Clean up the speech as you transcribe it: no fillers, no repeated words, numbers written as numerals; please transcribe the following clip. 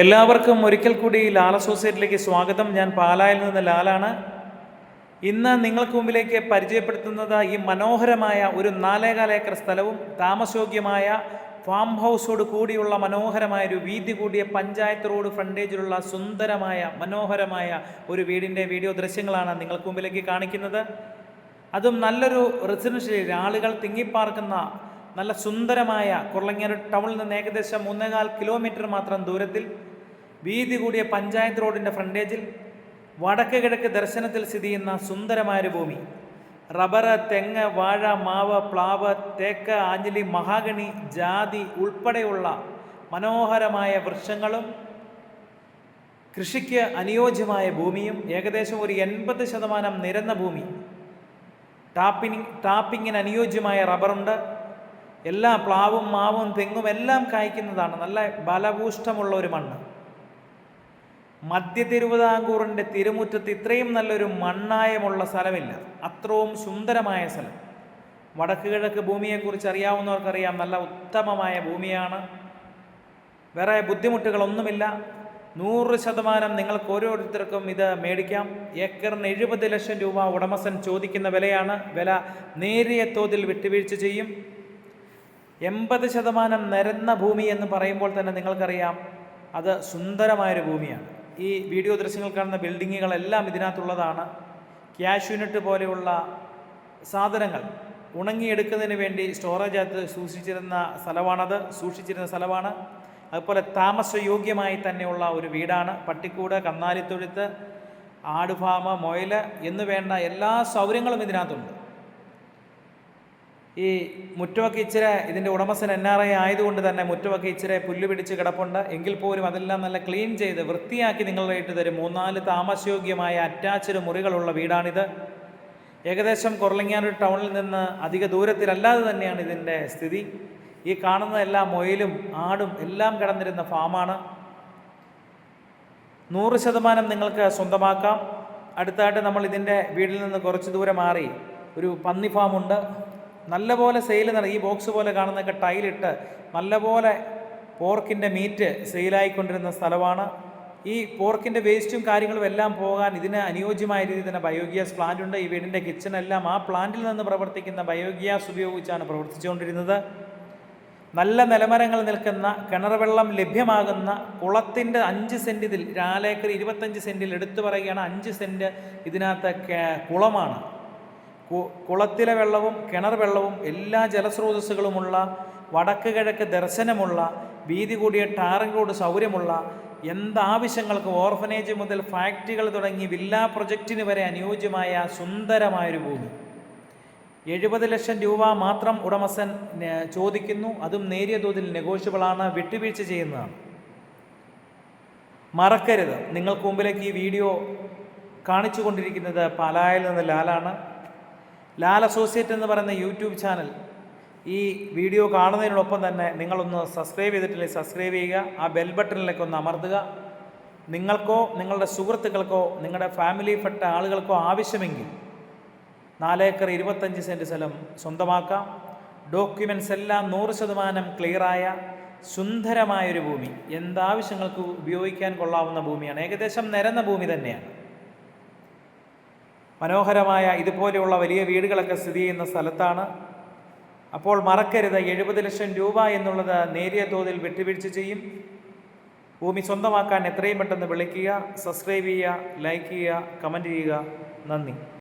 എല്ലാവർക്കും ഒരിക്കൽ കൂടി ലാൽ അസോസിയേറ്റിലേക്ക് സ്വാഗതം. ഞാൻ പാലായിൽ നിന്ന് ലാലാണ്. ഇന്ന് നിങ്ങൾക്ക് മുമ്പിലേക്ക് പരിചയപ്പെടുത്തുന്നത് ഈ മനോഹരമായ ഒരു 4.25 ഏക്കർ സ്ഥലവും താമസയോഗ്യമായ ഫാം ഹൗസോട് കൂടിയുള്ള മനോഹരമായ ഒരു വീതി കൂടിയ പഞ്ചായത്ത് റോഡ് ഫ്രണ്ടേജിലുള്ള സുന്ദരമായ മനോഹരമായ ഒരു വീടിൻ്റെ വീഡിയോ ദൃശ്യങ്ങളാണ് നിങ്ങൾക്ക് മുമ്പിലേക്ക് കാണിക്കുന്നത്. അതും നല്ലൊരു റെസിഡൻഷ്യൽ ആളുകൾ തിങ്ങിപ്പാർക്കുന്ന നല്ല സുന്ദരമായ കുറളങ്ങാട് ടൗണിൽ നിന്ന് ഏകദേശം 3.25 കിലോമീറ്റർ മാത്രം ദൂരത്തിൽ വീതി കൂടിയ പഞ്ചായത്ത് റോഡിൻ്റെ ഫ്രണ്ടേജിൽ വടക്ക് കിഴക്ക് ദർശനത്തിൽ സ്ഥിതി ചെയ്യുന്ന സുന്ദരമായൊരു ഭൂമി. റബ്ബർ, തെങ്ങ്, വാഴ, മാവ്, പ്ലാവ്, തേക്ക്, ആഞ്ഞിലി, മഹാഗണി, ജാതി ഉൾപ്പെടെയുള്ള മനോഹരമായ വൃക്ഷങ്ങളും കൃഷിക്ക് അനുയോജ്യമായ ഭൂമിയും ഏകദേശം ഒരു 80% നിരന്ന ഭൂമി. ടാപ്പിങ്ങിന് അനുയോജ്യമായ റബ്ബറുണ്ട്. എല്ലാ പ്ലാവും മാവും തെങ്ങും എല്ലാം കായ്ക്കുന്നതാണ്. നല്ല ബലഭൂഷ്ടമുള്ള ഒരു മണ്ണ്. മധ്യ തിരുവിതാംകൂറിൻ്റെ തിരുമുറ്റത്ത് ഇത്രയും നല്ലൊരു മണ്ണായമുള്ള സ്ഥലമില്ല. അത്രയും സുന്ദരമായ സ്ഥലം. വടക്ക് കിഴക്ക് ഭൂമിയെക്കുറിച്ച് അറിയാവുന്നവർക്കറിയാം, നല്ല ഉത്തമമായ ഭൂമിയാണ്. വേറെ ബുദ്ധിമുട്ടുകളൊന്നുമില്ല. 100% നിങ്ങൾക്ക് ഓരോരുത്തർക്കും ഇത് മേടിക്കാം. ഏക്കറിന് 70 ലക്ഷം രൂപ ഉടമസ്ഥൻ ചോദിക്കുന്ന വിലയാണ്. വില നേരിയ തോതിൽ വിട്ടുവീഴ്ച ചെയ്യും. 80% നിരന്ന ഭൂമി എന്ന് പറയുമ്പോൾ തന്നെ നിങ്ങൾക്കറിയാം അത് സുന്ദരമായൊരു ഭൂമിയാണ്. ഈ വീഡിയോ ദൃശ്യങ്ങൾ കാണുന്ന ബിൽഡിങ്ങുകളെല്ലാം ഇതിനകത്തുള്ളതാണ്. ക്യാഷ് യൂണിറ്റ് പോലെയുള്ള സാധനങ്ങൾ ഉണങ്ങിയെടുക്കുന്നതിന് വേണ്ടി സ്റ്റോറേജകത്ത് സൂക്ഷിച്ചിരുന്ന സ്ഥലമാണ്. അതുപോലെ താമസയോഗ്യമായി തന്നെയുള്ള ഒരു വീടാണ്. പട്ടിക്കൂട്, കന്നാലിത്തൊഴുത്ത്, ആട് ഫാം, മുയൽ എന്ന് വേണ്ട എല്ലാ സൗകര്യങ്ങളും ഇതിനകത്തുണ്ട്. ഈ മുറ്റമൊക്കെ ഇച്ചിരി ഇതിൻ്റെ ഉടമസ്ഥൻ NRI ആയതുകൊണ്ട് തന്നെ മുറ്റമൊക്കെ ഇച്ചിരി പുല്ല് പിടിച്ച് കിടപ്പുണ്ട്. എങ്കിൽ പോലും അതെല്ലാം നല്ല ക്ലീൻ ചെയ്ത് വൃത്തിയാക്കി നിങ്ങളുടെ ഇട്ട് തരും. 3-4 താമസയോഗ്യമായ അറ്റാച്ച്ഡ് മുറികളുള്ള വീടാണിത്. ഏകദേശം കുറളങ്ങാട് ടൗണിൽ നിന്ന് അധിക ദൂരത്തിലല്ലാതെ തന്നെയാണ് ഇതിൻ്റെ സ്ഥിതി. ഈ കാണുന്ന എല്ലാ മുയലും ആടും എല്ലാം കിടന്നിരുന്ന ഫാമാണ്. 100% നിങ്ങൾക്ക് സ്വന്തമാക്കാം. അടുത്തായിട്ട് നമ്മൾ ഇതിൻ്റെ വീട്ടിൽ നിന്ന് കുറച്ച് ദൂരം മാറി ഒരു പന്നി ഫാമുണ്ട്. നല്ലപോലെ സെയിൽ ഈ ബോക്സ് പോലെ കാണുന്നതൊക്കെ ടൈലിട്ട് നല്ലപോലെ പോർക്കിൻ്റെ മീറ്റ് സെയിലായിക്കൊണ്ടിരുന്ന സ്ഥലമാണ്. ഈ പോർക്കിൻ്റെ വേസ്റ്റും കാര്യങ്ങളും എല്ലാം പോകാൻ ഇതിന് അനുയോജ്യമായ രീതിയിൽ തന്നെ ബയോഗ്യാസ് പ്ലാന്റ് ഉണ്ട്. ഈ വീടിൻ്റെ കിച്ചണെല്ലാം ആ പ്ലാന്റിൽ നിന്ന് പ്രവർത്തിക്കുന്ന ബയോഗ്യാസ് ഉപയോഗിച്ചാണ് പ്രവർത്തിച്ചുകൊണ്ടിരുന്നത്. നല്ല നിലമരങ്ങൾ നിൽക്കുന്ന, കിണർ വെള്ളം ലഭ്യമാകുന്ന, കുളത്തിൻ്റെ 5 സെൻറ്റ്, ഇതിൽ 4 ഏക്കർ 25 സെൻറ്റിൽ എടുത്തു പറയുകയാണ്. 5 സെൻറ്റ് ഇതിനകത്ത് കുളമാണ്. കുളത്തിലെ വെള്ളവും കിണർ വെള്ളവും എല്ലാ ജലസ്രോതസ്സുകളുമുള്ള, വടക്ക് കിഴക്ക് ദർശനമുള്ള, വീതി കൂടിയ ടാറിംഗ് റോഡ് സൗകര്യമുള്ള, എന്താവശ്യങ്ങൾക്ക് ഓർഫനേജ് മുതൽ ഫാക്ടറികൾ തുടങ്ങി വില്ലാ പ്രൊജക്റ്റിന് വരെ അനുയോജ്യമായ സുന്ദരമായൊരു ഭൂമി. 70 ലക്ഷം രൂപ മാത്രം ഉടമസ്ഥൻ ചോദിക്കുന്നു. അതും നേരിയ തോതിൽ നെഗോഷ്യബിളാണ്, വിട്ടുവീഴ്ച ചെയ്യുന്നതാണ്. മറക്കരുത്, നിങ്ങൾക്ക് മുമ്പിലേക്ക് ഈ വീഡിയോ കാണിച്ചു കൊണ്ടിരിക്കുന്നത് പാലായിൽ നിന്ന് ലാലാണ്. ലാൽ അസോസിയേറ്റ് എന്ന് പറയുന്ന യൂട്യൂബ് ചാനൽ ഈ വീഡിയോ കാണുന്നതിനോടൊപ്പം തന്നെ നിങ്ങളൊന്ന് സബ്സ്ക്രൈബ് ചെയ്തിട്ടില്ലെങ്കിൽ സബ്സ്ക്രൈബ് ചെയ്യുക. ആ ബെൽ ബട്ടണിലേക്ക് ഒന്ന് അമർത്തുക. നിങ്ങൾക്കോ നിങ്ങളുടെ സുഹൃത്തുക്കൾക്കോ നിങ്ങളുടെ ഫാമിലിയിൽപ്പെട്ട ആളുകൾക്കോ ആവശ്യമെങ്കിൽ 4 ഏക്കർ 25 സെൻറ്റ് സ്ഥലം സ്വന്തമാക്കാം. ഡോക്യുമെൻറ്റ്സ് എല്ലാം 100% ക്ലിയറായ സുന്ദരമായൊരു ഭൂമി. എന്താവശ്യങ്ങൾക്ക് ഉപയോഗിക്കാൻ കൊള്ളാവുന്ന ഭൂമിയാണ്. ഏകദേശം നിരന്ന ഭൂമി തന്നെയാണ്. മനോഹരമായ ഇതുപോലെയുള്ള വലിയ വീടുകളൊക്കെ സ്ഥിതി ചെയ്യുന്ന സ്ഥലത്താണ്. അപ്പോൾ മറക്കരുത്, 70 ലക്ഷം രൂപ എന്നുള്ളത് നേരിയ തോതിൽ വിട്ടുവീഴ്ച ചെയ്യും. ഭൂമി സ്വന്തമാക്കാൻ എത്രയും പെട്ടെന്ന് വിളിക്കുക. സബ്സ്ക്രൈബ് ചെയ്യുക, ലൈക്ക് ചെയ്യുക, കമൻറ്റ് ചെയ്യുക. നന്ദി.